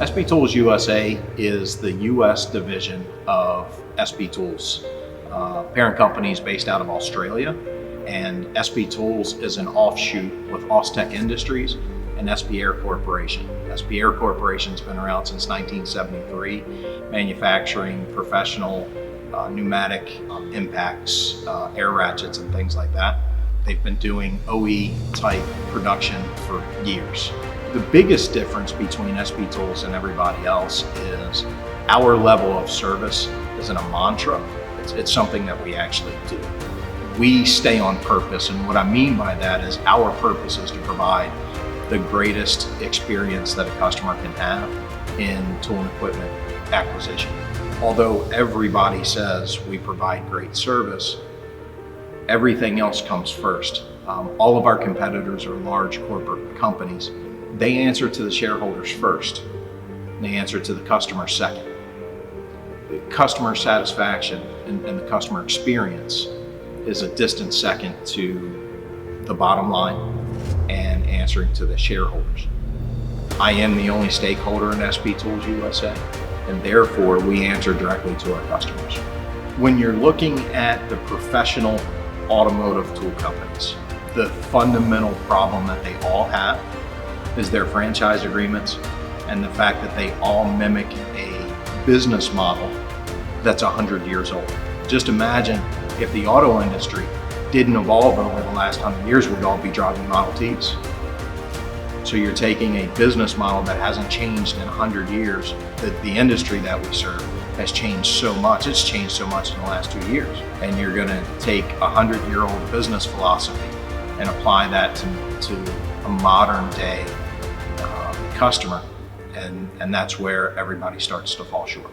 SB Tools USA is the U.S. division of SB Tools. Parent company is based out of Australia, and SB Tools is an offshoot with Austech Industries and SB Air Corporation. SB Air Corporation's been around since 1973, manufacturing professional pneumatic impacts, air ratchets, and things like that. They've been doing OE type production for years. The biggest difference between SB Tools and everybody else is our level of service isn't a mantra, it's something that we actually do. We stay on purpose, and what I mean by that is our purpose is to provide the greatest experience that a customer can have in tool and equipment acquisition. Although everybody says we provide great service, everything else comes first. All of our competitors are large corporate companies. They answer to the shareholders first. They answer to the customer second. The customer satisfaction and the customer experience is a distant second to the bottom line and answering to the shareholders. I am the only stakeholder in SB Tools USA, and therefore we answer directly to our customers. When you're looking at the professional automotive tool companies, the fundamental problem that they all have is their franchise agreements and the fact that they all mimic a business model that's 100 years old. Just imagine if the auto industry didn't evolve over the last 100 years, we'd all be driving Model Ts. So you're taking a business model that hasn't changed in 100 years. The industry that we serve has changed so much. It's changed so much in the last 2 years. And you're gonna take a 100-year-old business philosophy and apply that to a modern day customer, and that's where everybody starts to fall short.